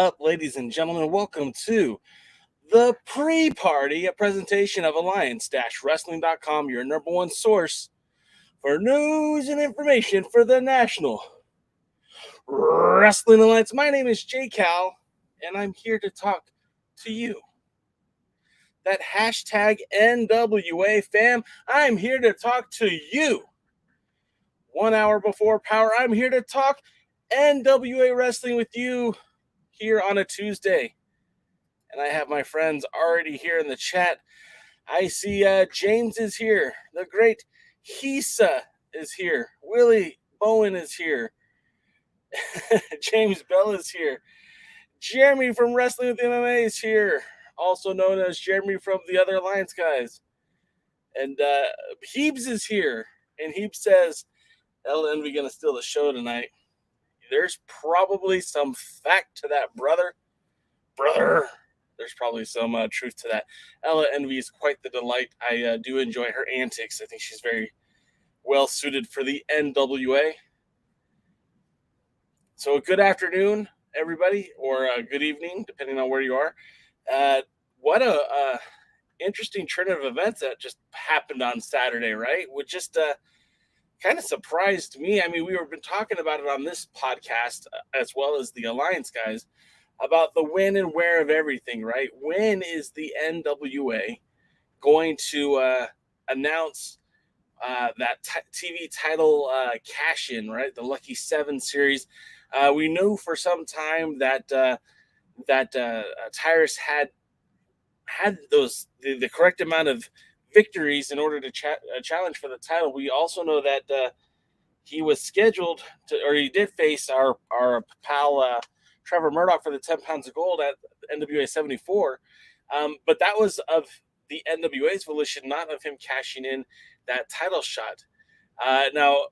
up, ladies and gentlemen? Welcome to the pre-party, a presentation of Alliance-Wrestling.com, your number one source for news and information for the National Wrestling Alliance. My name is J Cal, and I'm here to talk to you. That hashtag NWA fam, I'm here to talk to you. 1 hour before Power, I'm here to talk NWA wrestling with you here on a Tuesday. And I have my friends already here in the chat. I see James is here. The great Hisa is here. Willie Bowen is here. James Bell is here. Jeremy from Wrestling with MMA is here, also known as Jeremy from the Other Alliance guys. And Heebs is here. And Heebs says, LNV going to steal the show tonight. There's probably some fact to that, brother. There's probably some truth to that. Ella Envy is quite the delight. I do enjoy her antics. I think she's very well suited for the NWA. So good afternoon, everybody, or good evening, depending on where you are. What a interesting turn of events that just happened on Saturday, right? Which just kind of surprised me. I mean, we've been talking about it on this podcast as well as the Alliance guys about the when and where of everything, right? When is the NWA going to announce that TV title cash-in, right? The Lucky 7 series. We knew for some time that Tyrus had those the correct amount of victories in order to challenge for the title. We also know that he was scheduled to, or he did face our pal Trevor Murdoch for the 10 pounds of gold at NWA 74. But that was of the NWA's volition, not of him cashing in that title shot. Now,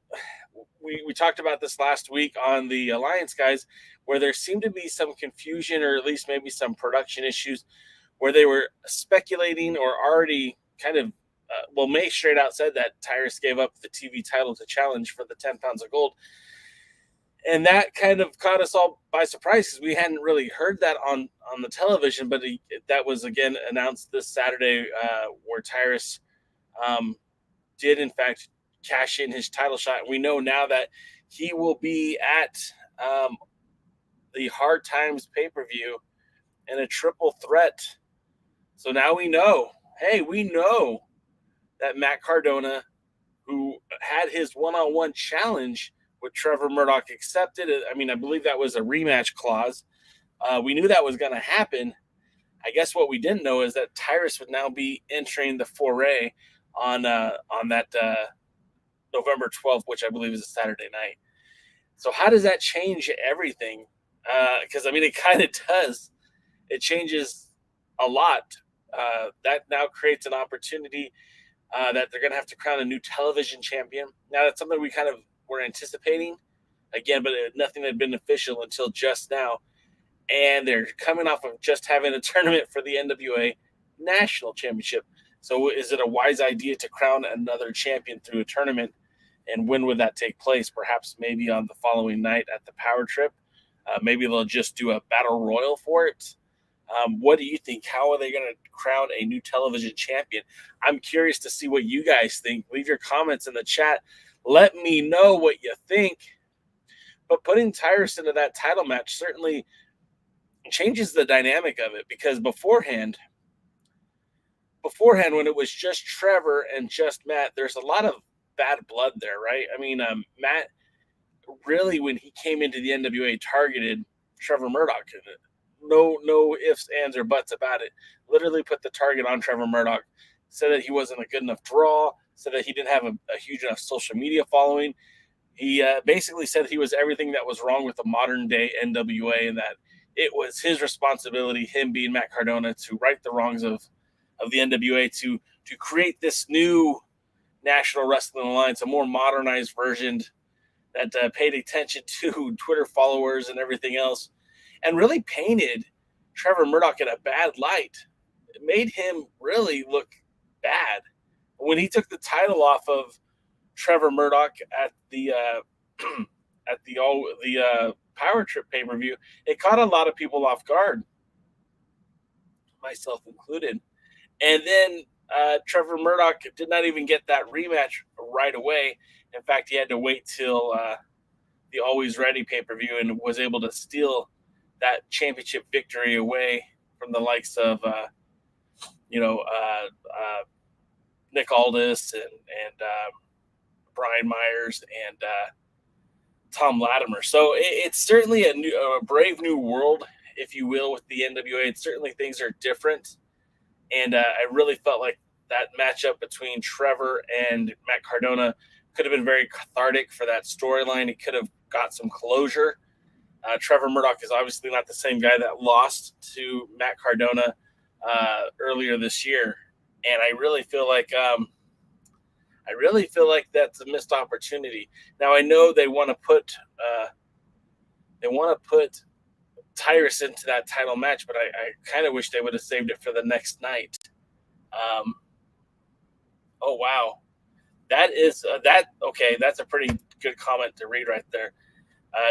we talked about this last week on the Alliance guys, where there seemed to be some confusion, or at least maybe some production issues, where they were speculating or already kind of, May straight out said that Tyrus gave up the TV title to challenge for the 10 pounds of gold. And that kind of caught us all by surprise because we hadn't really heard that on the television, but that was again announced this Saturday where Tyrus did in fact cash in his title shot. We know now that he will be at the Hard Times pay-per-view in a triple threat. So now we know, we know that Matt Cardona, who had his one-on-one challenge with Trevor Murdoch, accepted it. I mean, I believe that was a rematch clause. We knew that was going to happen. I guess what we didn't know is that Tyrus would now be entering the foray on that November 12th, which I believe is a Saturday night. So how does that change everything? Because, I mean, it kind of does. It changes a lot. That now creates an opportunity that they're going to have to crown a new television champion. Now, that's something we kind of were anticipating, again, but nothing had been official until just now. And they're coming off of just having a tournament for the NWA National Championship. So is it a wise idea to crown another champion through a tournament? And when would that take place? Perhaps maybe on the following night at the Power Trip. Maybe they'll just do a battle royal for it. What do you think? How are they going to crown a new television champion? I'm curious to see what you guys think. Leave your comments in the chat. Let me know what you think. But putting Tyrus into that title match certainly changes the dynamic of it, because beforehand, when it was just Trevor and just Matt, there's a lot of bad blood there, right? I mean, Matt really, when he came into the NWA, targeted Trevor Murdoch. No ifs, ands, or buts about it. Literally put the target on Trevor Murdoch. Said that he wasn't a good enough draw. Said that he didn't have a huge enough social media following. He basically said he was everything that was wrong with the modern day NWA, and that it was his responsibility, him being Matt Cardona, to right the wrongs of the NWA, to create this new National Wrestling Alliance, a more modernized version that paid attention to Twitter followers and everything else, and really painted Trevor Murdoch in a bad light. It made him really look bad. When he took the title off of Trevor Murdoch at the Power Trip pay-per-view, it caught a lot of people off guard, myself included. And then Trevor Murdoch did not even get that rematch right away. In fact, he had to wait till the Always Ready pay-per-view and was able to steal that championship victory away from the likes of, Nick Aldis and Brian Myers and Tom Latimer. So it's certainly a brave new world, if you will, with the NWA. It's certainly things are different. And I really felt like that matchup between Trevor and Matt Cardona could have been very cathartic for that storyline. It could have got some closure. Trevor Murdoch is obviously not the same guy that lost to Matt Cardona earlier this year. And I really feel like that's a missed opportunity. Now I know they want to put Tyrus into that title match, but I kind of wish they would have saved it for the next night. Oh wow, that's a pretty good comment to read right there.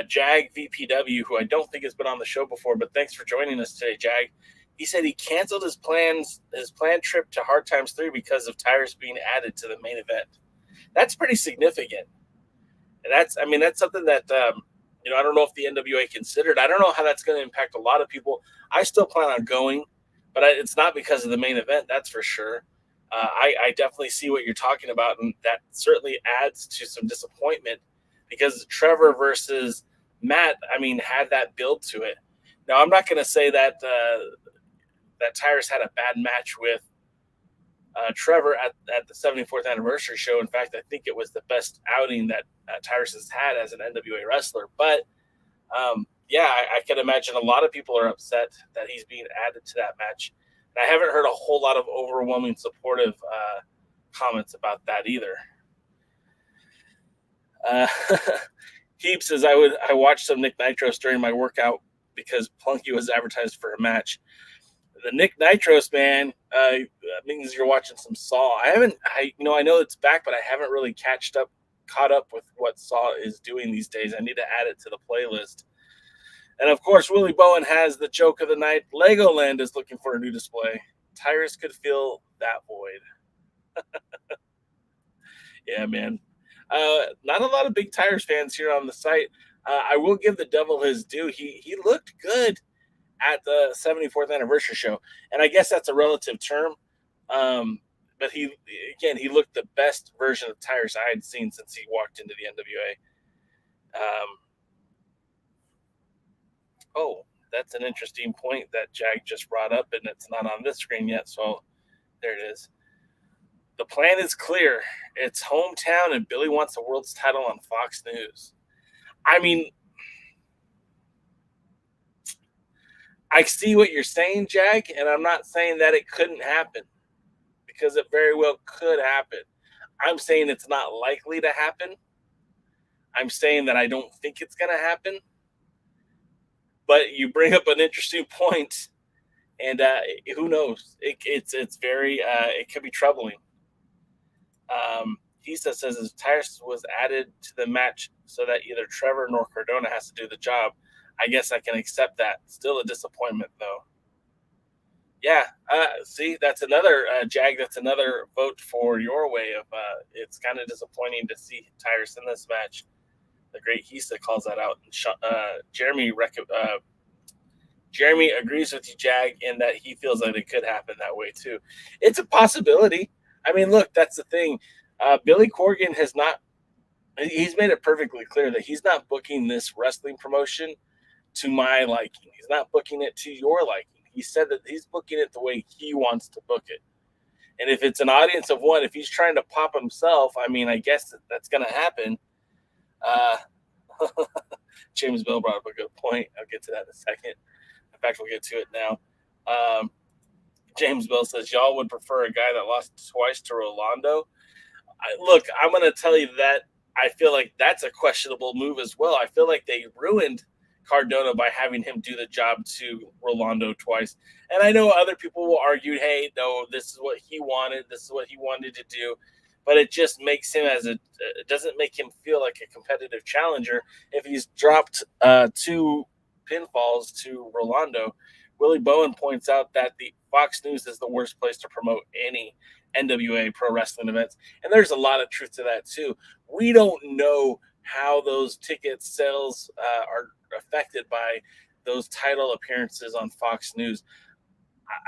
Jag VPW, who I don't think has been on the show before, but thanks for joining us today, Jag. He said he canceled his planned trip to Hard Times 3 because of Tyrus being added to the main event. That's pretty significant. And that's something that, I don't know if the NWA considered. I don't know how that's going to impact a lot of people. I still plan on going, but it's not because of the main event, that's for sure. I definitely see what you're talking about, and that certainly adds to some disappointment because Trevor versus Matt, had that build to it. Now, I'm not going to say that that Tyrus had a bad match with Trevor at the 74th anniversary show. In fact, I think it was the best outing that Tyrus has had as an NWA wrestler. But, I can imagine a lot of people are upset that he's being added to that match. And I haven't heard a whole lot of overwhelming supportive comments about that either. Heap says, I watched some Nick Nitros during my workout because Plunky was advertised for a match. The Nick Nitros, man, means you're watching some Saw. I know it's back, but I haven't really caught up with what Saw is doing these days. I need to add it to the playlist. And of course, Willie Bowen has the joke of the night. Legoland is looking for a new display. Tyrus could fill that void. Yeah, man. Not a lot of big Tyrus fans here on the site. I will give the devil his due. He looked good at the 74th anniversary show. And I guess that's a relative term. But he looked the best version of Tyrus I had seen since he walked into the NWA. That's an interesting point that Jag just brought up, and it's not on this screen yet. So there it is. The plan is clear. It's hometown, and Billy wants the world's title on Fox News. I see what you're saying, Jag, and I'm not saying that it couldn't happen because it very well could happen. I'm saying it's not likely to happen. I'm saying that I don't think it's going to happen. But you bring up an interesting point, and who knows? It's very it could be troubling. Hisa says as Tyrus was added to the match so that either Trevor nor Cardona has to do the job. I guess I can accept that. Still a disappointment, though. Yeah, see, that's another, Jag, that's another vote for your way of, it's kind of disappointing to see Tyrus in this match. The great Hisa calls that out. Jeremy agrees with you, Jag, in that he feels that it could happen that way, too. It's a possibility. Look, that's the thing. Billy Corgan he's made it perfectly clear that he's not booking this wrestling promotion to my liking. He's not booking it to your liking. He said that he's booking it the way he wants to book it. And if it's an audience of one, if he's trying to pop himself, I guess that's going to happen. James Bell brought up a good point. I'll get to that in a second. In fact, we'll get to it now. James Bell says, y'all would prefer a guy that lost twice to Rolando. Look, I'm going to tell you that I feel like that's a questionable move as well. I feel like they ruined Cardona by having him do the job to Rolando twice. And I know other people will argue, hey, no, this is what he wanted. This is what he wanted to do. but it just makes him it doesn't make him feel like a competitive challenger if he's dropped 2 pinfalls to Rolando. Willie Bowen points out that the Fox News is the worst place to promote any NWA pro wrestling events, and there's a lot of truth to that too. We don't know how those ticket sales are affected by those title appearances on Fox News.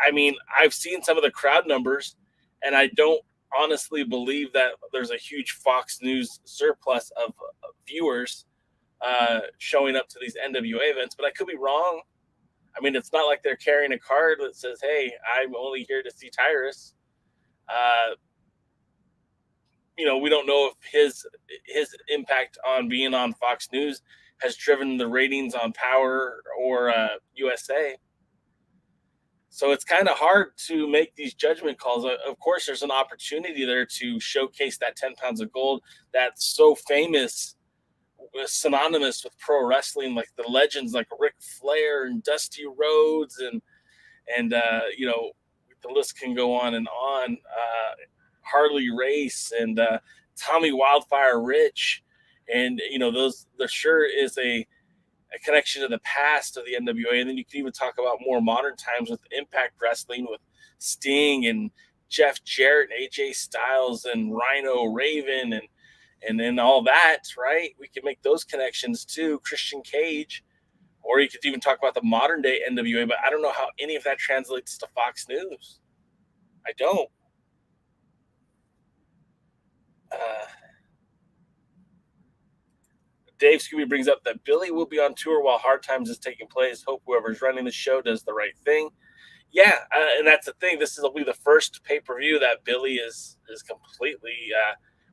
I mean, I've seen some of the crowd numbers, and I don't honestly believe that there's a huge Fox News surplus of viewers showing up to these NWA events, but I could be wrong. I mean, it's not like they're carrying a card that says, "Hey, I'm only here to see Tyrus." Uh, we don't know if his impact on being on Fox News has driven the ratings on Power or USA. So it's kind of hard to make these judgment calls. Of course, there's an opportunity there to showcase that 10 pounds of gold that's so famous, synonymous with pro wrestling, like the legends like Ric Flair and Dusty Rhodes, and the list can go on and on. Harley Race and Tommy Wildfire Rich, and there sure is a connection to the past of the NWA. And then you can even talk about more modern times with Impact Wrestling with Sting and Jeff Jarrett and AJ Styles and Rhino Raven and then all that, right? We can make those connections too. Christian Cage, or you could even talk about the modern day NWA, but I don't know how any of that translates to Fox News. I don't. Dave Scooby brings up that Billy will be on tour while Hard Times is taking place. Hope whoever's running the show does the right thing. Yeah, and that's the thing. This will be the first pay-per-view that Billy is completely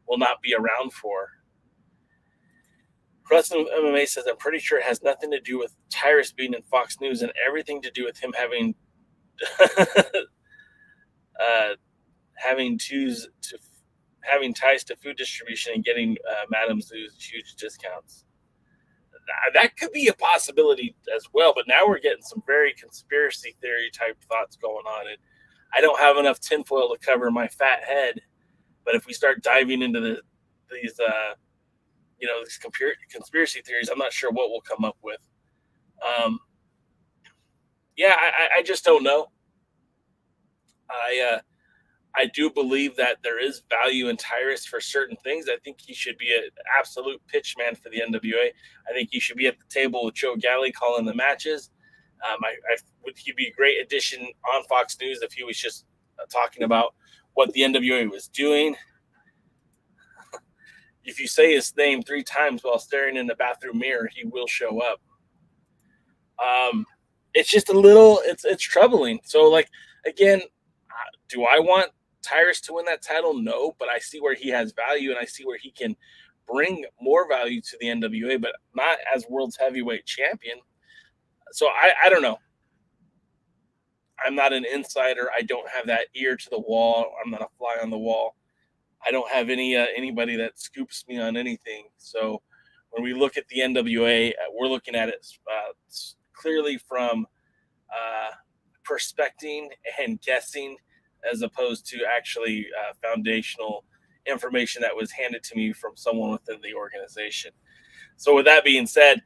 will not be around for. Wrestling MMA says, I'm pretty sure it has nothing to do with Tyrus being in Fox News and everything to do with him having having ties to food distribution and getting Madame Zoo's huge discounts. That could be a possibility as well, but now we're getting some very conspiracy theory type thoughts going on. And I don't have enough tinfoil to cover my fat head, but if we start diving into these conspiracy theories, I'm not sure what we'll come up with. I just don't know. I do believe that there is value in Tyrus for certain things. I think he should be an absolute pitchman for the NWA. I think he should be at the table with Joe Galley calling the matches. Would he be a great addition on Fox News if he was just talking about what the NWA was doing? If you say his name 3 times while staring in the bathroom mirror, he will show up. It's just a little, it's troubling. So, like, again, do I want Tyrus to win that title? No, but I see where he has value and I see where he can bring more value to the NWA, but not as world's heavyweight champion. So I don't know. I'm not an insider. I don't have that ear to the wall. I'm not a fly on the wall. I don't have anybody that scoops me on anything. So when we look at the NWA, we're looking at it clearly from prospecting and guessing, as opposed to actually foundational information that was handed to me from someone within the organization. So with that being said,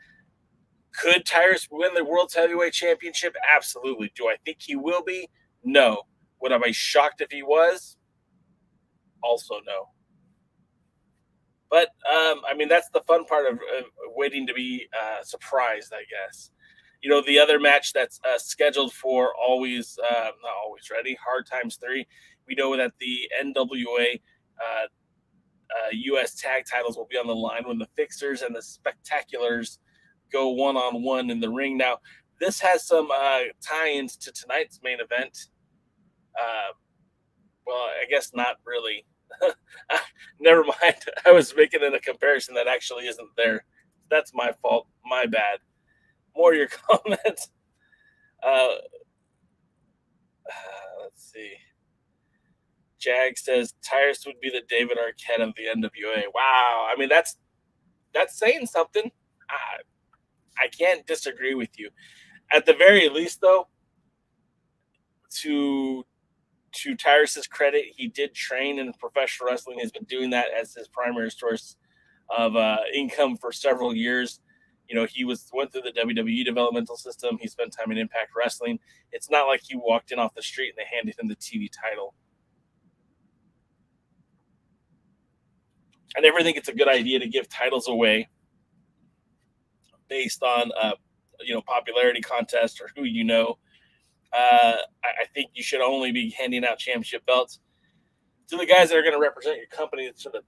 could Tyrus win the World's Heavyweight Championship? Absolutely. Do I think he will be? No. Would I be shocked if he was? Also no. But, that's the fun part of waiting to be surprised, I guess. The other match that's scheduled for not always ready, Hard Times 3, we know that the NWA U.S. tag titles will be on the line when the Fixers and the Spectaculars go one-on-one in the ring. Now, this has some tie-ins to tonight's main event. Well, I guess not really. Never mind. I was making it a comparison that actually isn't there. That's my fault. My bad. More of your comments. Let's see. Jag says Tyrus would be the David Arquette of the NWA. Wow. That's saying something. I can't disagree with you. At the very least, though, to to Tyrus's credit, he did train in professional wrestling. He's been doing that as his primary source of income for several years. He went through the WWE developmental system. He spent time in Impact Wrestling. It's not like he walked in off the street and they handed him the TV title. I never think it's a good idea to give titles away based on popularity contest or who you know. I think you should only be handing out championship belts to the guys that are going to represent your company to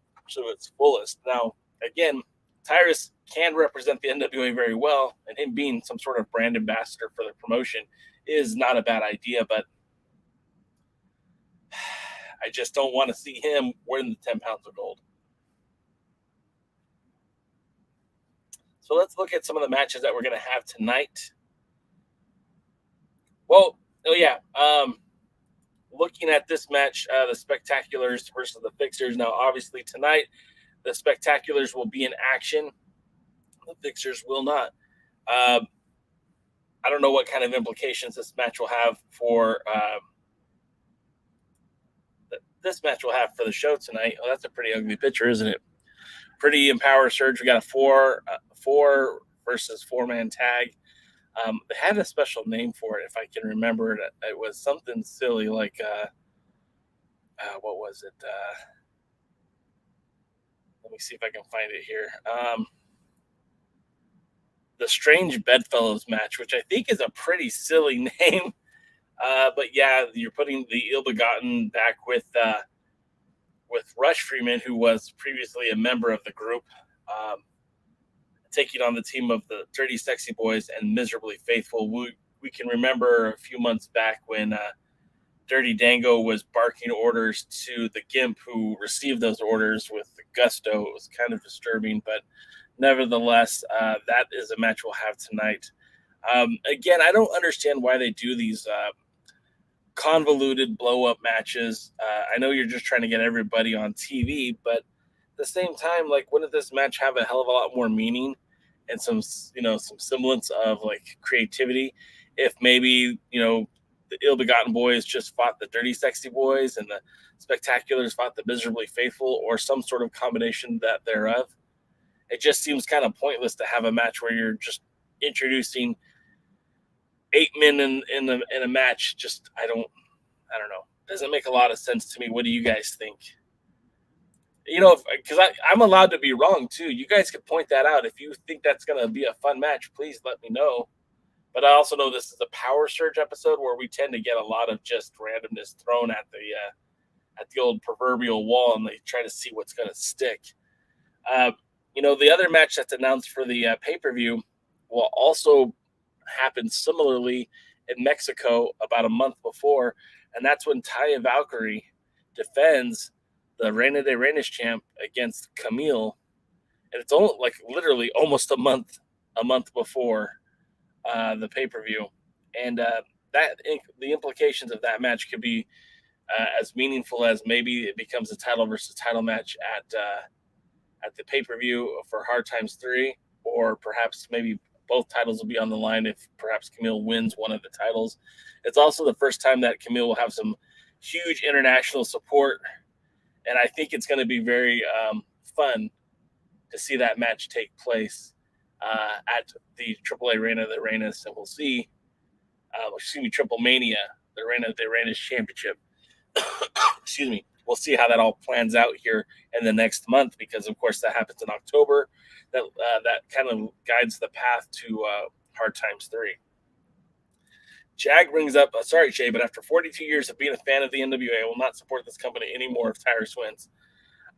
its fullest. Now, again, Tyrus can represent the NWA very well, and him being some sort of brand ambassador for the promotion is not a bad idea, but I just don't want to see him wearing the 10 pounds of gold. So let's look at some of the matches that we're going to have tonight. Well, looking at this match, the Spectaculars versus the Fixers. Now, obviously, tonight, the Spectaculars will be in action. The Fixers will not. I don't know what kind of implications this match will have for the show tonight. Oh, that's a pretty ugly picture, isn't it? Pretty in POWERRR SURGE. We got a four versus 4-man tag. They had a special name for it, if I can remember it. It was something silly like, what was it? Let me see if I can find it here. The Strange Bedfellows Match, which I think is a pretty silly name. But yeah, you're putting the Ill Begotten back with Rush Freeman, who was previously a member of the group, taking on the team of the Dirty Sexy Boys and Miserably Faithful. We can remember a few months back when Dirty Dango was barking orders to the Gimp, who received those orders with gusto. It was kind of disturbing, but nevertheless, that is a match we'll have tonight. Again, I don't understand why they do these convoluted blow-up matches. I know you're just trying to get everybody on TV, but at the same time, like, wouldn't this match have a hell of a lot more meaning and some semblance of like creativity if maybe the Ill Begotten Boys just fought the Dirty Sexy Boys and the Spectaculars fought the Miserably Faithful, or some sort of combination thereof? It just seems kind of pointless to have a match where you're just introducing 8 men in a match. Just I don't know. Doesn't make a lot of sense to me. What do you guys think? Because I'm allowed to be wrong too. You guys could point that out. If you think that's going to be a fun match, please let me know. But I also know this is a POWERRR SURGE episode where we tend to get a lot of just randomness thrown at the old proverbial wall, and they try to see what's going to stick. The other match that's announced for the pay-per-view will also happen similarly in Mexico about a month before, and that's when Taya Valkyrie defends the Reina de Reinas champ against Camille, and it's only literally almost a month before the pay-per-view, and the implications of that match could be as meaningful as maybe it becomes a title versus title match at the pay-per-view for Hard Times 3, or perhaps maybe both titles will be on the line if perhaps Camille wins one of the titles. It's also the first time that Camille will have some huge international support, and I think it's going to be very fun to see that match take place at the AAA Reina de Reinas, and we'll see, Triple Mania, the Reina de Reinas Championship. Excuse me. We'll see how that all plans out here in the next month, because of course that happens in October. That kind of guides the path to Hard Times 3. Jag brings up, sorry, Shay, but after 42 years of being a fan of the NWA, I will not support this company anymore if Tyrus wins.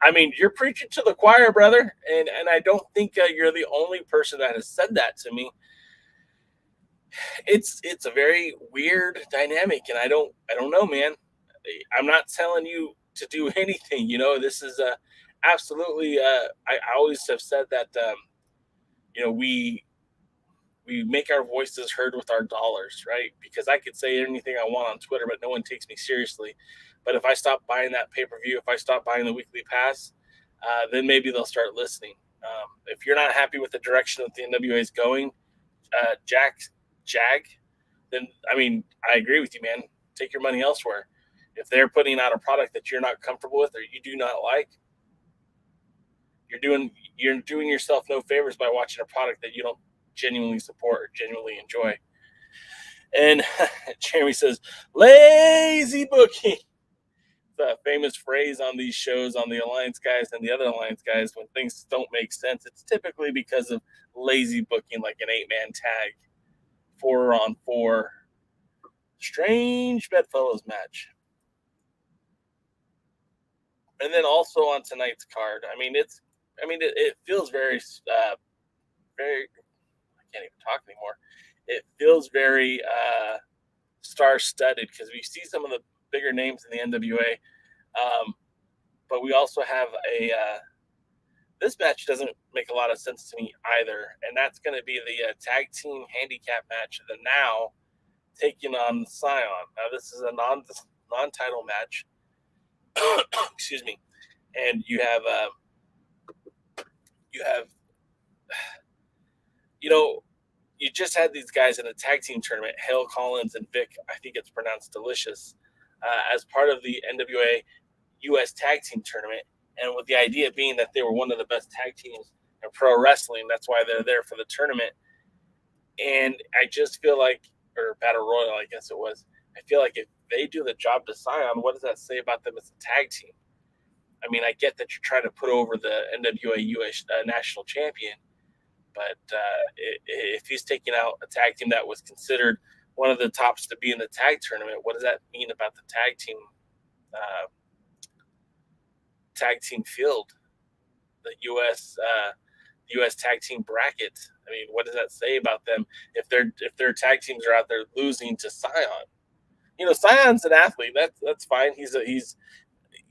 I mean, you're preaching to the choir, brother, and I don't think you're the only person that has said that to me. It's a very weird dynamic, and I don't know, man. I'm not telling you to do anything. This is absolutely. I always have said that we make our voices heard with our dollars, right? Because I could say anything I want on Twitter, but no one takes me seriously. But if I stop buying that pay-per-view, if I stop buying the weekly pass, then maybe they'll start listening. If you're not happy with the direction that the NWA is going, Jag, then I agree with you, man. Take your money elsewhere. If they're putting out a product that you're not comfortable with or you do not like, you're doing yourself no favors by watching a product that you don't genuinely support or genuinely enjoy. And Jeremy says, lazy booking. The famous phrase on these shows, on the Alliance guys and the other Alliance guys, when things don't make sense, it's typically because of lazy booking, like an 8-man tag, 4-on-4, strange Bedfellows match. And then also on tonight's card, it feels very, very, I can't even talk anymore. It feels very star-studded because we see some of the bigger names in the NWA. But we also have this match doesn't make a lot of sense to me either. And that's going to be the tag team handicap match, the Now taking on Cyon. Now, this is a non-title match. Excuse me. And you have, you just had these guys in a tag team tournament, Hale Collins and Vic, I think it's pronounced Dalishus, as part of the NWA U.S. Tag Team Tournament, and with the idea being that they were one of the best tag teams in pro wrestling. That's why they're there for the tournament. And I just feel like, or Battle Royal, I guess it was, I feel like if they do the job to Cyon, what does that say about them as a tag team? I mean, I get that you're trying to put over the NWA U.S. National Champion, but if he's taking out a tag team that was considered one of the tops to be in the tag tournament, what does that mean about the tag team field, the U.S. tag team bracket? I mean, what does that say about them if their tag teams are out there losing to Cyon? Cyon's an athlete. That's fine. He's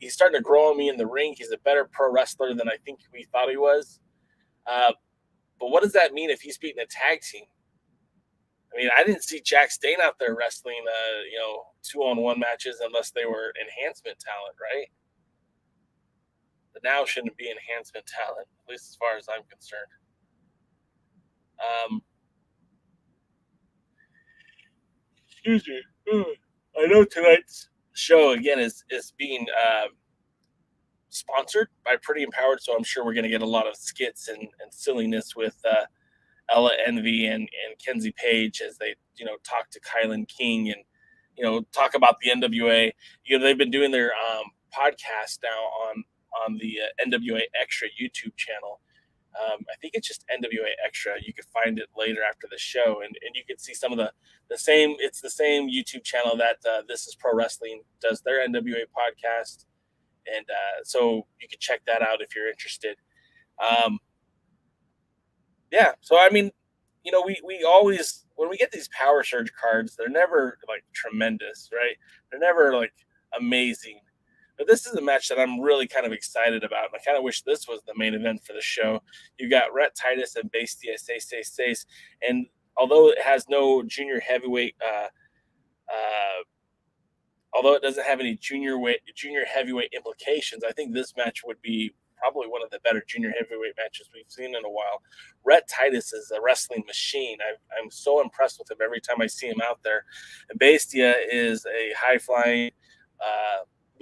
starting to grow on me in the ring. He's a better pro wrestler than I think we thought he was. But what does that mean if he's beating a tag team? I mean, I didn't see Jack Stain out there wrestling, 2-on-1 matches unless they were enhancement talent, right? The Now shouldn't be enhancement talent, at least as far as I'm concerned. Excuse me. I know tonight's show again is being sponsored by Pretty Empowered, so I'm sure we're going to get a lot of skits and silliness with Ella Envy and Kenzie Paige as they talk to Kylan King and talk about the NWA. They've been doing their podcast now on the NWA Extra YouTube channel. I think it's just NWA Extra. You could find it later after the show, and you can see some of the same. It's the same YouTube channel that This Is Pro Wrestling does their NWA podcast, and so you can check that out if you're interested. Yeah, so I mean, we always, when we get these Power Surge cards, they're never like tremendous, right? They're never like amazing. But this is a match that I'm really kind of excited about. And I kind of wish this was the main event for the show. You got Rhett Titus and Bestia, Seis. And although it has no junior heavyweight, although it doesn't have any junior heavyweight implications, I think this match would be probably one of the better junior heavyweight matches we've seen in a while. Rhett Titus is a wrestling machine. I'm so impressed with him every time I see him out there. And Bestia is a high-flying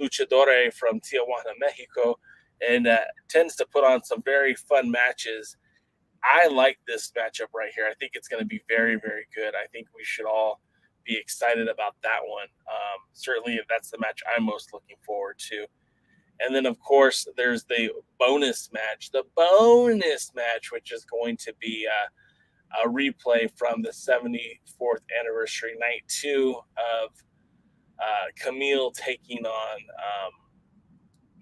luchador from Tijuana, Mexico, and tends to put on some very fun matches. I like this matchup right here. I think it's going to be very, very good. I think we should all be excited about that one. Certainly, that's the match I'm most looking forward to. And then, of course, there's the bonus match. The bonus match, which is going to be a replay from the 74th anniversary night 2 of Camille taking on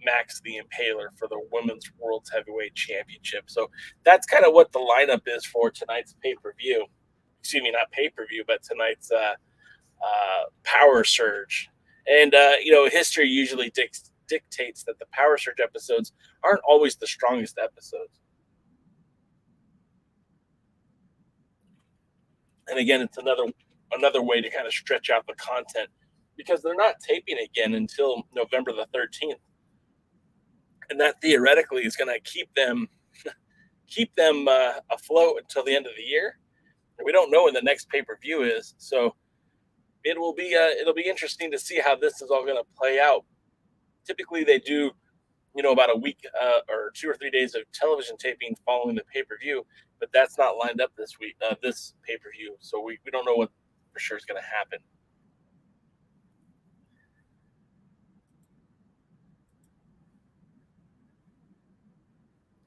Max the Impaler for the Women's World Heavyweight Championship. So that's kind of what the lineup is for tonight's pay-per-view. Excuse me, not pay-per-view, but tonight's Power Surge. And, history usually dictates that the Power Surge episodes aren't always the strongest episodes. And again, it's another way to kind of stretch out the content, because they're not taping again until November the 13th. And that theoretically is going to keep them afloat until the end of the year. And we don't know when the next pay-per-view is. So it'll be interesting to see how this is all going to play out. Typically, they do about a week or 2 or 3 days of television taping following the pay per view, but that's not lined up this week, this pay per view. So we don't know what for sure is going to happen.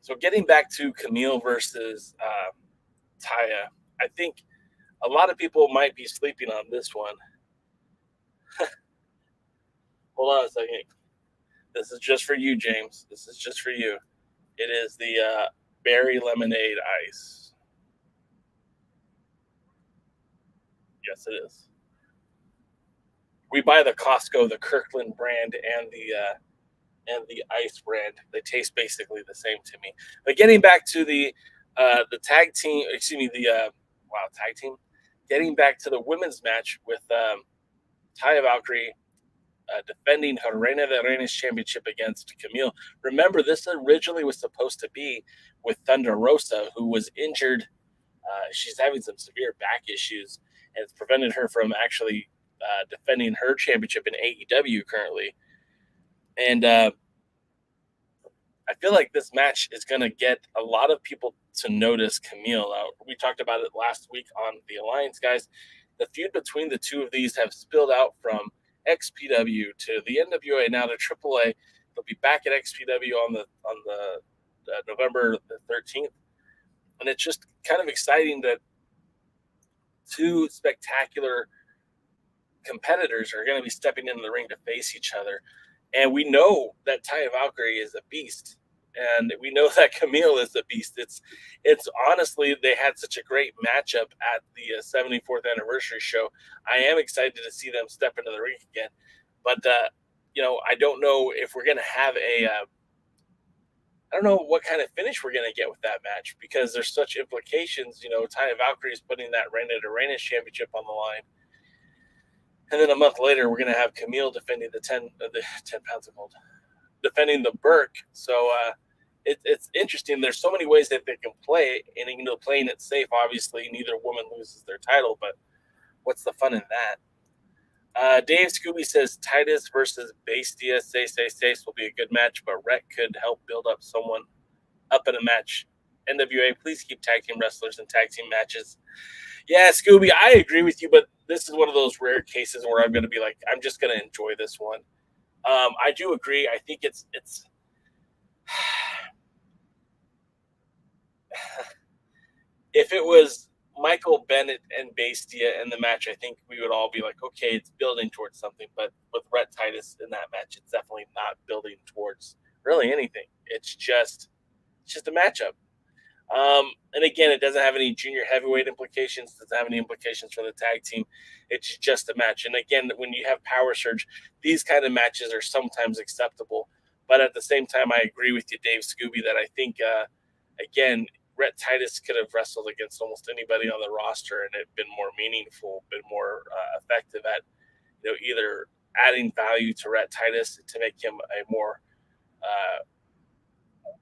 So getting back to Camille versus Taya, I think a lot of people might be sleeping on this one. Hold on a second. This is just for you, James. This is just for you. It is the berry lemonade ice. Yes, it is. We buy the Costco, the Kirkland brand, and the ice brand. They taste basically the same to me. But getting back to the tag team, excuse me, the tag team. Getting back to the women's match with Taya Valkyrie defending her Reina de Reinas championship against Camille. Remember, this originally was supposed to be with Thunder Rosa, who was injured. She's having some severe back issues, and it's prevented her from actually defending her championship in AEW currently. And I feel like this match is going to get a lot of people to notice Camille. We talked about it last week on the Alliance, guys. The feud between the two of these have spilled out from XPW to the NWA, now to AAA. They'll be back at XPW on the November the 13th, and it's just kind of exciting that two spectacular competitors are going to be stepping into the ring to face each other. And we know that Taya Valkyrie is a beast, and we know that Camille is a beast. It's honestly, they had such a great matchup at the 74th anniversary show. I am excited to see them step into the ring again, but I don't know if we're gonna have I don't know what kind of finish we're gonna get with that match, because there's such implications. Taya Valkyrie is putting that Reina de Reinas championship on the line. And then a month later, we're going to have Camille defending the 10 pounds of gold, defending the Burke. So it's interesting. There's so many ways that they can play, and playing it safe. Obviously, neither woman loses their title, but what's the fun in that? Dave Scooby says Titus versus Bestia. Say will be a good match, but Rhett could help build up someone up in a match. NWA, please keep tag team wrestlers and tag team matches. Yeah, Scooby, I agree with you, but this is one of those rare cases where I'm going to be like, I'm just going to enjoy this one. I do agree. I think it's if it was Michael Bennett and Bestia in the match, I think we would all be like, okay, it's building towards something. But with Rhett Titus in that match, it's definitely not building towards really anything. It's just a matchup. And again, it doesn't have any junior heavyweight implications. Doesn't have any implications for the tag team. It's just a match. And again, when you have Power Surge, these kind of matches are sometimes acceptable. But at the same time, I agree with you, Dave Scooby, that I think, again, Rhett Titus could have wrestled against almost anybody on the roster, and it been more meaningful, been more effective at, either adding value to Rhett Titus to make him a more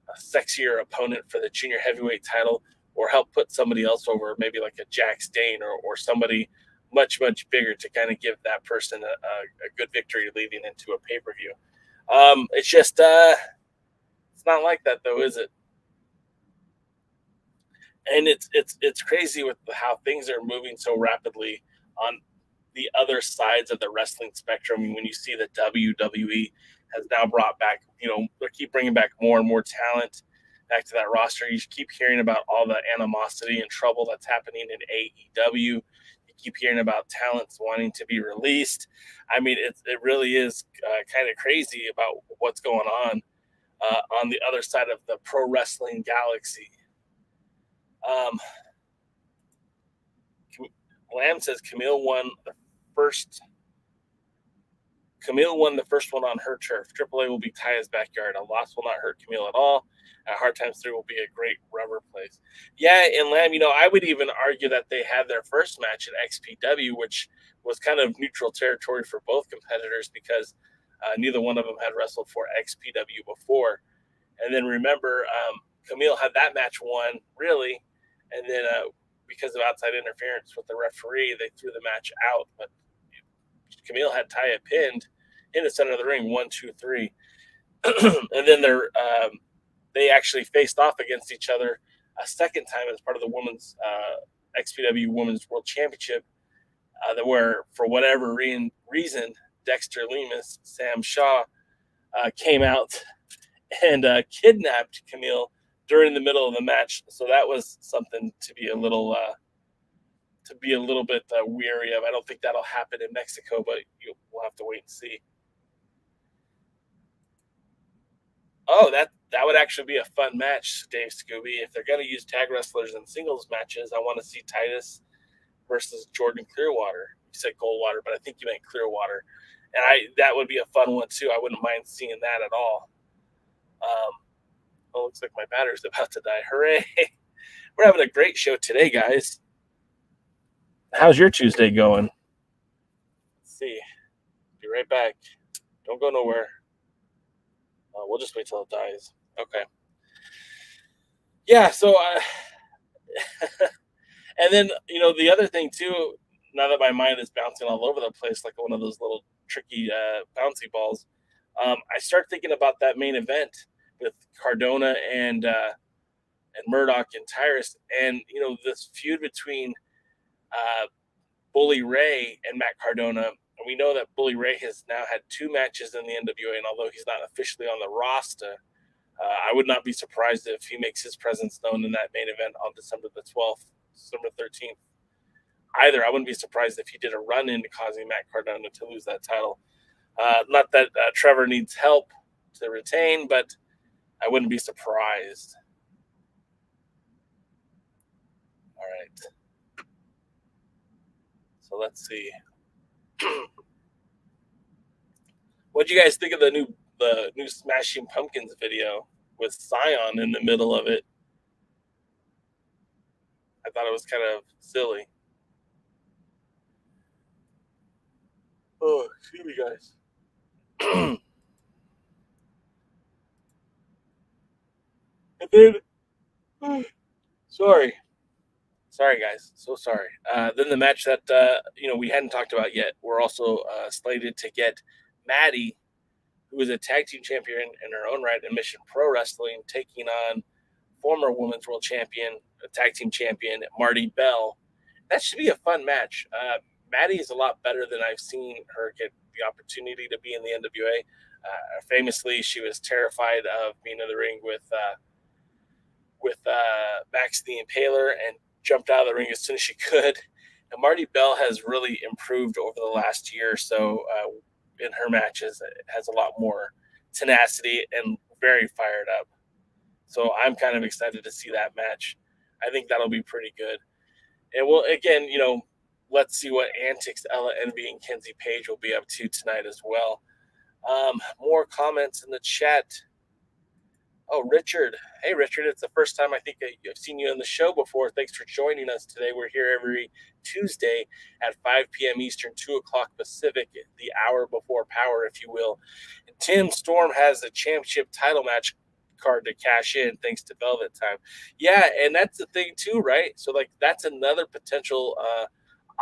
a sexier opponent for the junior heavyweight title, or help put somebody else over, maybe like a Jack Stain or somebody much, much bigger to kind of give that person a good victory leading into a pay-per-view. It's just, it's not like that though, is it? And it's crazy with how things are moving so rapidly on the other sides of the wrestling spectrum. When you see that WWE has now brought back, they keep bringing back more and more talent back to that roster. You keep hearing about all the animosity and trouble that's happening in AEW. You keep hearing about talents wanting to be released. I mean, it really is kind of crazy about what's going on the other side of the pro wrestling galaxy. Lamb says Camille won the first one on her turf. AAA will be Taya's backyard. A loss will not hurt Camille at all. Hard Times 3 will be a great rubber place. Yeah, and Lamb, I would even argue that they had their first match at XPW, which was kind of neutral territory for both competitors, because neither one of them had wrestled for XPW before. And then remember, Camille had that match won, really, and then because of outside interference with the referee, they threw the match out. But Camille had Taya pinned in the center of the ring, 1, 2, 3. And then they actually faced off against each other a second time as part of the women's XPW Women's World Championship, where for whatever reason, Dexter Lemus, Sam Shaw, came out and kidnapped Camille during the middle of the match. So that was something to be a little bit weary of. I don't think that'll happen in Mexico, but we'll have to wait and see. Oh, that would actually be a fun match, Dave Scooby. If they're going to use tag wrestlers in singles matches, I want to see Titus versus Jordan Clearwater. You said Goldwater, but I think you meant Clearwater. And that would be a fun one, too. I wouldn't mind seeing that at all. Oh, looks like my battery's about to die. Hooray. We're having a great show today, guys. How's your Tuesday going? Let's see. Be right back. Don't go nowhere. We'll just wait till it dies. Okay. Yeah, so and then, the other thing, too, now that my mind is bouncing all over the place like one of those little tricky bouncy balls, I start thinking about that main event with Cardona and Murdoch and Tyrus, and this feud between Bully Ray and Matt Cardona. And we know that Bully Ray has now had 2 matches in the NWA, and although he's not officially on the roster, I would not be surprised if he makes his presence known in that main event on December the 12th, December 13th. Either I wouldn't be surprised if he did a run-in causing Matt Cardona to lose that title. Not that Trevor needs help to retain, but I wouldn't be surprised. All right. So let's see. What do you guys think of the new Smashing Pumpkins video with Cyon in the middle of it? I thought it was kind of silly. Oh, excuse me, guys. And then, sorry, guys. So sorry. Then the match that we hadn't talked about yet. We're also slated to get Madi, who is a tag team champion in her own right in Mission Pro Wrestling, taking on former Women's World Champion, tag team champion Marti Belle. That should be a fun match. Madi is a lot better than I've seen her get the opportunity to be in the NWA. Famously, she was terrified of being in the ring with Max the Impaler and jumped out of the ring as soon as she could. And Marti Belle has really improved over the last year or so in her matches. It has a lot more tenacity and very fired up. So I'm kind of excited to see that match. I think that'll be pretty good. And we'll, again, let's see what antics Ella Envy and Kenzie Paige will be up to tonight as well. More comments in the chat. Oh, Richard. Hey, Richard. It's the first time I think I've seen you on the show before. Thanks for joining us today. We're here every Tuesday at 5 p.m. Eastern, 2 o'clock Pacific, the hour before Power, if you will. And Tim Storm has a championship title match card to cash in thanks to Velvet Time. Yeah, and that's the thing too, right? So, that's another potential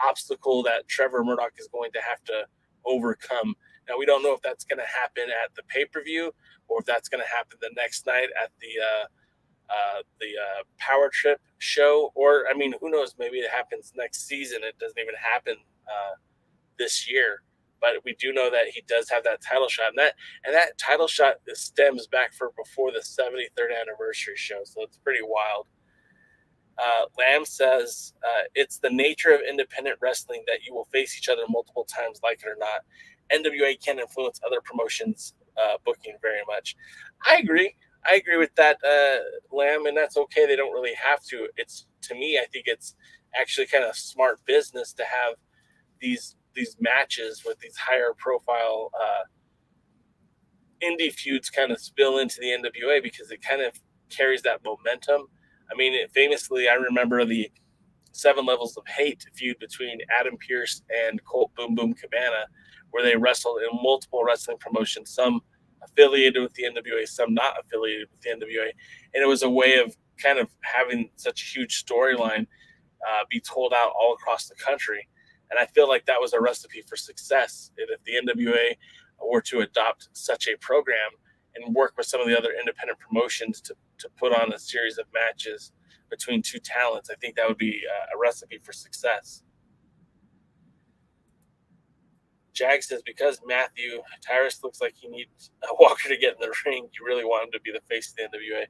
obstacle that Trevor Murdoch is going to have to overcome. Now, we don't know if that's going to happen at the pay-per-view or if that's going to happen the next night at the Power Trip show. Or, who knows? Maybe it happens next season. It doesn't even happen this year. But we do know that he does have that title shot. And that title shot stems back for before the 73rd anniversary show. So it's pretty wild. Lamb says, it's the nature of independent wrestling that you will face each other multiple times, like it or not. NWA can influence other promotions booking very much. I agree with that, Lamb, and that's okay. They don't really have to. To me, I think it's actually kind of smart business to have these matches with these higher profile indie feuds kind of spill into the NWA because it kind of carries that momentum. Famously, I remember the 7 Levels of Hate feud between Adam Pearce and Colt Boom Boom Cabana, where they wrestled in multiple wrestling promotions, some affiliated with the NWA, some not affiliated with the NWA. And it was a way of kind of having such a huge storyline be told out all across the country. And I feel like that was a recipe for success. And if the NWA were to adopt such a program and work with some of the other independent promotions to put on a series of matches between two talents, I think that would be a recipe for success. Jag says, because Matthew Tyrus looks like he needs a Walker to get in the ring, you really want him to be the face of the NWA.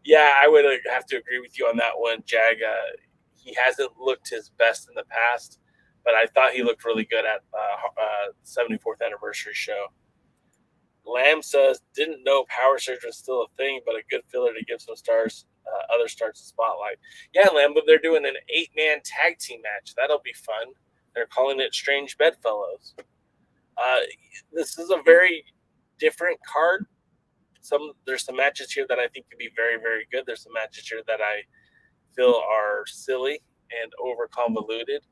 Yeah, I would have to agree with you on that one, Jag. He hasn't looked his best in the past, but I thought he looked really good at 74th anniversary show. Lamb says, didn't know Power Surge was still a thing, but a good filler to give some stars, other stars a spotlight. Yeah, Lamb, but they're doing an 8-man tag team match. That'll be fun. They're calling it Strange Bedfellows. This is a very different card. There's some matches here that I think could be very, very good. There's some matches here that I feel are silly and over convoluted.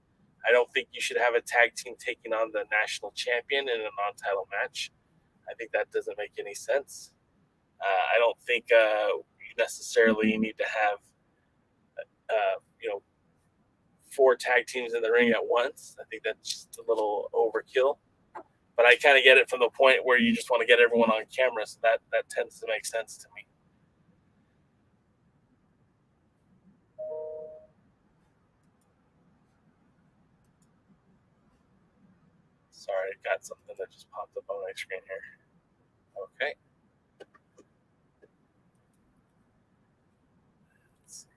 I don't think you should have a tag team taking on the national champion in a non-title match. I think that doesn't make any sense. I don't think you necessarily need to have 4 tag teams in the ring at once. I think that's just a little overkill. But I kind of get it from the point where you just want to get everyone on camera, so that tends to make sense to me. Sorry, I got something that just popped up on my screen here. Okay. Let's see.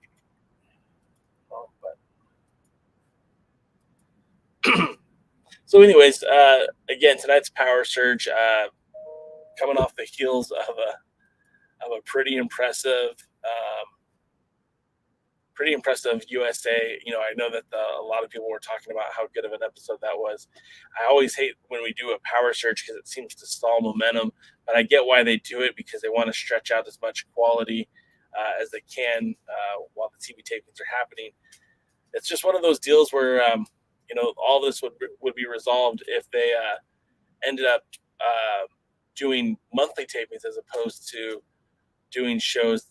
Wrong button. So, anyways, again, tonight's Power Surge, coming off the heels of a pretty impressive USA. I know that a lot of people were talking about how good of an episode that was. I always hate when we do a Power Surge because it seems to stall momentum, but I get why they do it, because they want to stretch out as much quality as they can while the TV tapings are happening. It's just one of those deals where all this would be resolved if they ended up doing monthly tapings as opposed to doing shows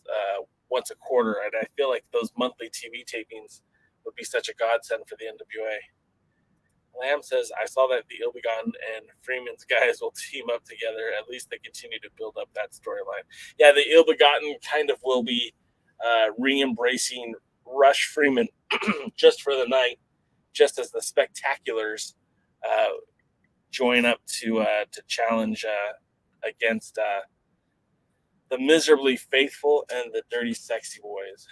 once a quarter. And I feel like those monthly TV tapings would be such a godsend for the NWA. Lamb says, I saw that the Ill Begotten and Freeman's guys will team up together. At least they continue to build up that storyline. Yeah, the Ill Begotten kind of will be re-embracing Rush Freeman just for the night, just as the Spectaculars join up to challenge against the Miserably Faithful and the Dirty Sexy Boys.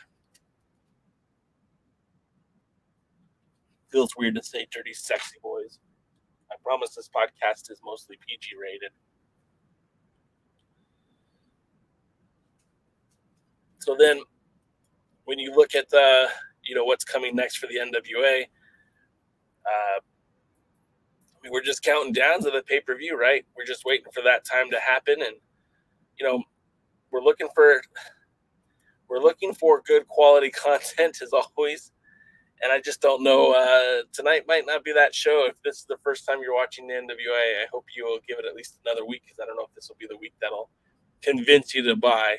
Feels weird to say Dirty Sexy Boys. I promise this podcast is mostly PG rated. So then, when you look at what's coming next for the NWA, we're just counting down to the pay-per-view, right? We're just waiting for that time to happen, and we're looking for good quality content as always. And I just don't know. Tonight might not be that show. If this is the first time you're watching the NWA, I hope you will give it at least another week, because I don't know if this will be the week that'll convince you to buy.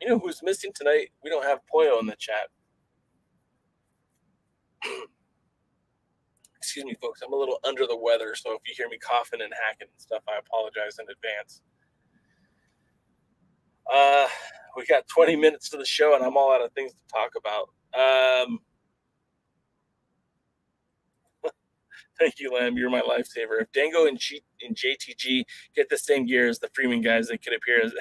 Who's missing tonight? We don't have Poyo in the chat. Excuse me, folks. I'm a little under the weather, so if you hear me coughing and hacking and stuff, I apologize in advance. We got 20 minutes to the show, and I'm all out of things to talk about. Thank you, Lamb. You're my lifesaver. If Dango and JTG get the same gear as the Freeman guys, they could appear as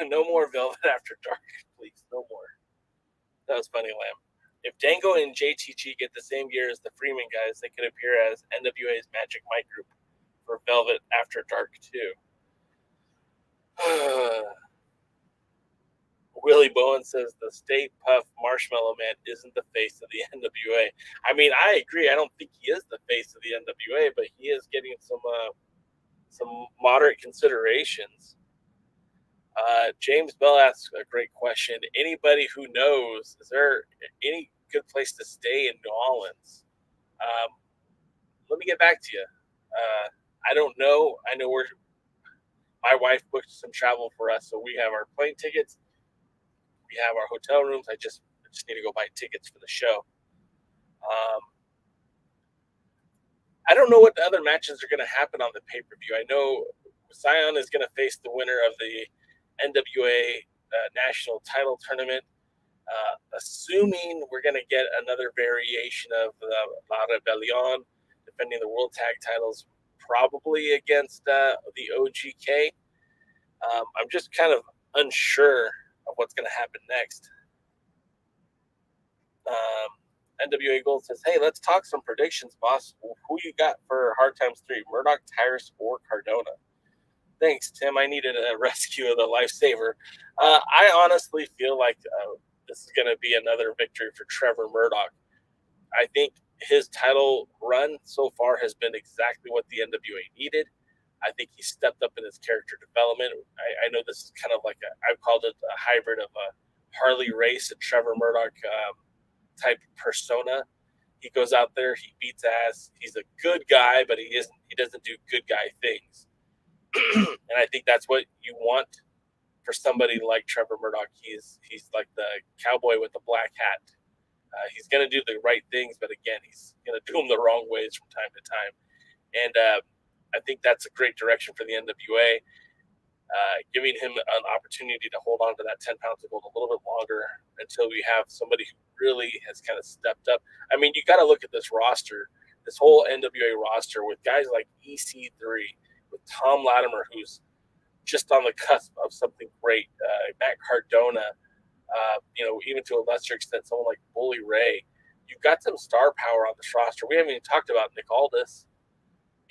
no more Velvet After Dark, please. No more. That was funny, Lamb. If Dango and JTG get the same gear as the Freeman guys, they could appear as NWA's Magic Mike group for Velvet After Dark 2. Willie Bowen says the Stay Puff Marshmallow Man isn't the face of the NWA. I mean, I agree. I don't think he is the face of the NWA, but he is getting some moderate considerations. James Bell asks a great question. Anybody who knows, is there any good place to stay in New Orleans? Let me get back to you. I don't know. I know my wife booked some travel for us, so we have our plane tickets, we have our hotel rooms. I just need to go buy tickets for the show. I don't know what the other matches are going to happen on the pay-per-view. I know Cyon is going to face the winner of the NWA national title tournament. Assuming we're going to get another variation of Rebeliòn defending the world tag titles, probably against the OGK. I'm just kind of unsure of what's going to happen next. NWA Gold says, hey, let's talk some predictions, boss. Who you got for Hard Times 3, Murdoch, Tyrus, or Cardona? Thanks, Tim. I needed a rescue of the lifesaver. I honestly feel like this is going to be another victory for Trevor Murdoch. I think his title run so far has been exactly what the NWA needed. I think he stepped up in his character development. I know this is kind of like I've called it a hybrid of a Harley Race and Trevor Murdoch type persona. He goes out there, he beats ass. He's a good guy, but he doesn't do good guy things. And I think that's what you want for somebody like Trevor Murdoch. He's like the cowboy with the black hat. He's going to do the right things, but again, he's going to do them the wrong ways from time to time. And I think that's a great direction for the NWA, giving him an opportunity to hold on to that 10 pounds of gold a little bit longer until we have somebody who really has kind of stepped up. I mean, you got to look at this roster, this whole NWA roster with guys like EC3, with Tom Latimer, who's just on the cusp of something great, Matt Cardona, even to a lesser extent, someone like Bully Ray. You've got some star power on this roster. We haven't even talked about Nick Aldis.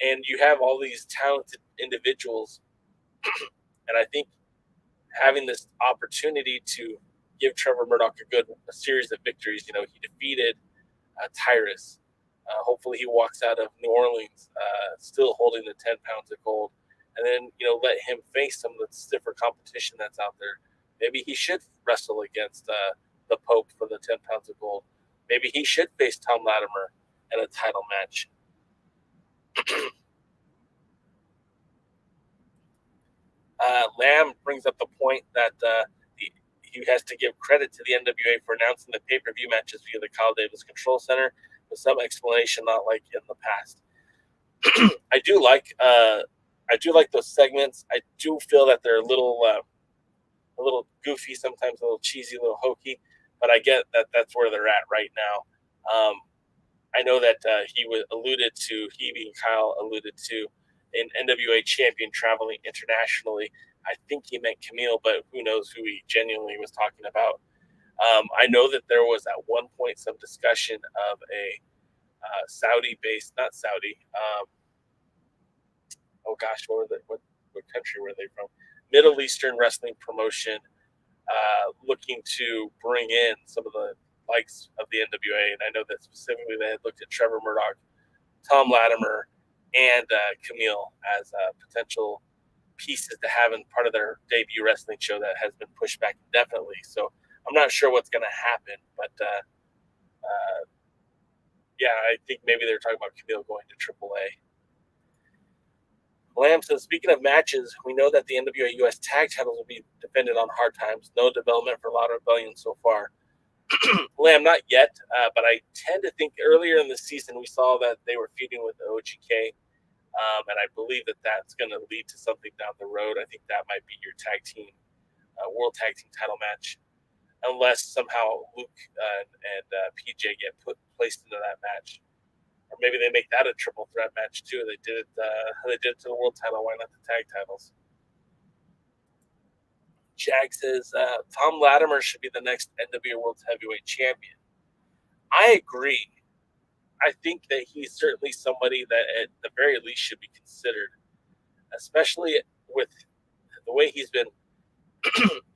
And you have all these talented individuals. And I think having this opportunity to give Trevor Murdoch a series of victories, he defeated Tyrus. Hopefully he walks out of New Orleans still holding the 10 pounds of gold. And then, let him face some of the stiffer competition that's out there. Maybe he should wrestle against the Pope for the 10 pounds of gold. Maybe he should face Tom Latimer in a title match. Lamb brings up the point that he has to give credit to the NWA for announcing the pay-per-view matches via the Kyle Davis Control Center with some explanation, not like in the past. I do like those segments. I do feel that they're a little goofy sometimes, a little cheesy, a little hokey, but I get that that's where they're at right now. I know that he being Kyle alluded to an NWA champion traveling internationally. I think he meant Camille, but who knows who he genuinely was talking about. I know that there was at one point some discussion of a Saudi-based, not Saudi. What country were they from? Middle Eastern wrestling promotion looking to bring in some of the likes of the NWA. And I know that specifically they had looked at Trevor Murdoch, Tom Latimer, and Camille as potential pieces to have in part of their debut wrestling show that has been pushed back indefinitely. So I'm not sure what's going to happen, but I think maybe they're talking about Camille going to AAA. Lamb says, speaking of matches, we know that the NWA US tag titles will be defended on Hard Times. No development for Rebeliòn so far. Lamb, not yet, but I tend to think earlier in the season we saw that they were feuding with the OGK, and I believe that that's going to lead to something down the road. I think that might be your tag team, world tag team title match, unless somehow Luke and PJ get placed into that match. Or maybe they make that a triple threat match too. They did it to the world title. Why not the tag titles? Jag says Tom Latimer should be the next NWA World Heavyweight Champion. I agree. I think that he's certainly somebody that at the very least should be considered, especially with the way he's been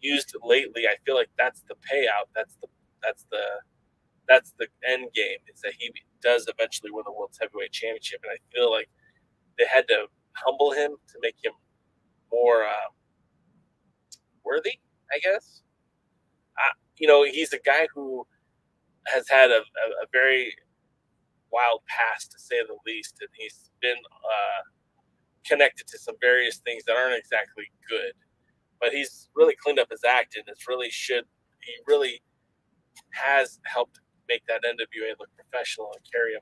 used lately. I feel like that's the payout. That's the end game, is that he does eventually win the World Heavyweight Championship. And I feel like they had to humble him to make him more worthy, I guess. He's a guy who has had a very wild past, to say the least. And he's been connected to some various things that aren't exactly good. But he's really cleaned up his act, and he really has helped make that NWA look professional and carry a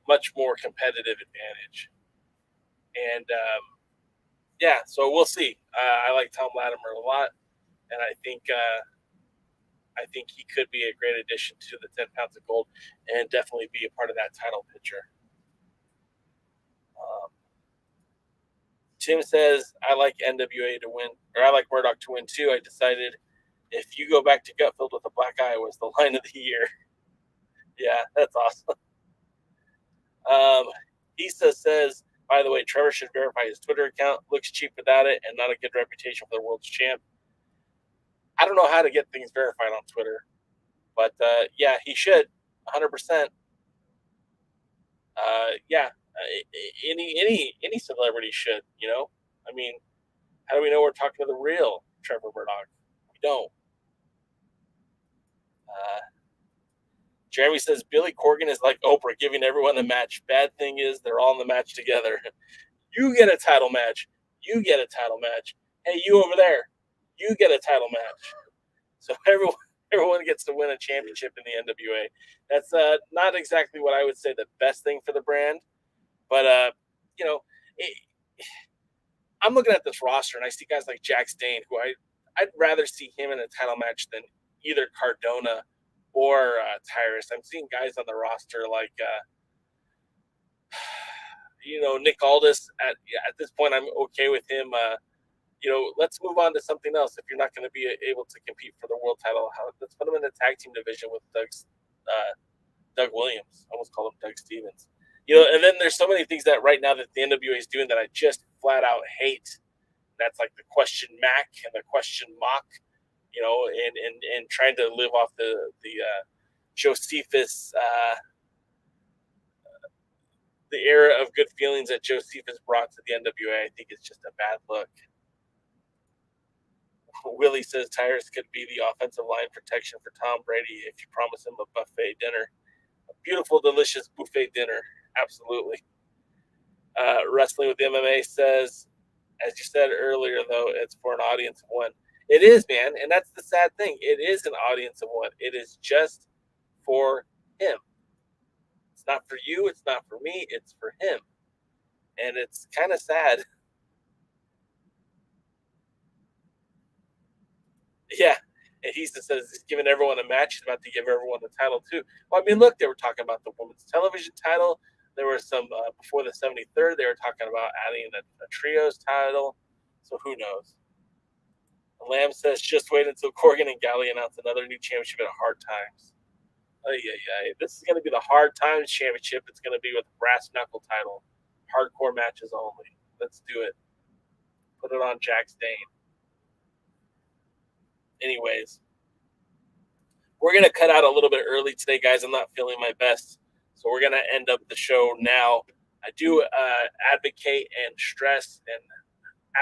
much more competitive advantage. And so we'll see. I like Tom Latimer a lot, and I think he could be a great addition to the 10 pounds of gold and definitely be a part of that title picture. Tim says, I like NWA to win, or I like Murdoch to win too. I decided if you go back to Gutfield with a black eye was the line of the year. Yeah, that's awesome. Issa says, by the way, Trevor should verify his Twitter account. Looks cheap without it and not a good reputation for the world's champ. I don't know how to get things verified on Twitter, but yeah, he should, 100%. Any celebrity should, you know. I mean, how do we know we're talking to the real Trevor Murdoch? We don't. Jeremy says Billy Corgan is like Oprah, giving everyone a match. Bad thing is they're all in the match together. You get a title match. You get a title match. Hey, you over there, you get a title match. So everyone gets to win a championship in the NWA. That's not exactly what I would say the best thing for the brand, but you know, I'm looking at this roster and I see guys like Jax Dane, who I'd rather see him in a title match than either Cardona or Tyrus. I'm seeing guys on the roster like Nick Aldis. At this point, I'm okay with him. Let's move on to something else. If you're not going to be able to compete for the world title, let's put him in the tag team division with Doug Williams. I almost called him Doug Stevens. And then there's so many things that right now that the NWA is doing that I just flat out hate. That's like the question Mac and the question Mock, and trying to live off the Josephus, the era of good feelings that Josephus brought to the NWA. I think it's just a bad look. Willie says Tyrus could be the offensive line protection for Tom Brady if you promise him a buffet dinner. A beautiful, delicious buffet dinner. Absolutely. Wrestling with MMA says, as you said earlier, though, it's for an audience of one. It is, man, and that's the sad thing. It is an audience of one. It is just for him. It's not for you. It's not for me. It's for him. And it's kind of sad. Yeah. And he says he's giving everyone a match. He's about to give everyone the title, too. Well, I mean, look, they were talking about the women's television title. There were some, before the 73rd, they were talking about adding a trios title. So who knows? Lamb says, just wait until Corgan and Galley announce another new championship at Hard Times. This is going to be the Hard Times championship. It's going to be with the brass knuckle title. Hardcore matches only. Let's do it. Put it on Jax Dane. Anyways, we're going to cut out a little bit early today, guys. I'm not feeling my best. So we're going to end up the show now. I do advocate and stress and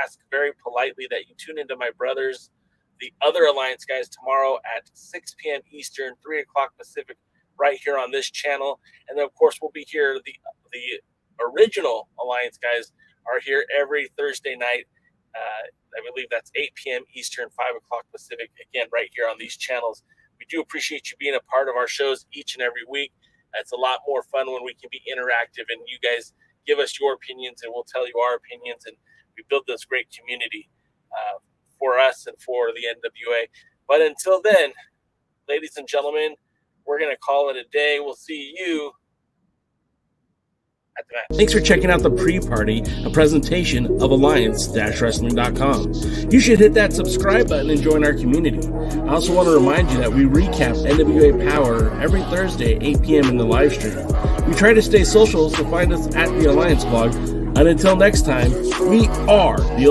ask very politely that you tune into my brothers, the other Alliance guys, tomorrow at 6 p.m. Eastern, 3 o'clock Pacific, right here on this channel. And then, of course, we'll be here. The original Alliance guys are here every Thursday night. I believe that's 8 p.m. Eastern, 5 o'clock Pacific, again, right here on these channels. We do appreciate you being a part of our shows each and every week. It's a lot more fun when we can be interactive and you guys give us your opinions and we'll tell you our opinions, and we build this great community for us and for the NWA. But until then, ladies and gentlemen, we're going to call it a day. We'll see you at the match. Thanks for checking out the pre-party, a presentation of Alliance-Wrestling.com. You should hit that subscribe button and join our community. I also want to remind you that we recap NWA Power every Thursday at 8 p.m. in the live stream. We try to stay social, so find us at the Alliance blog. And until next time, we are the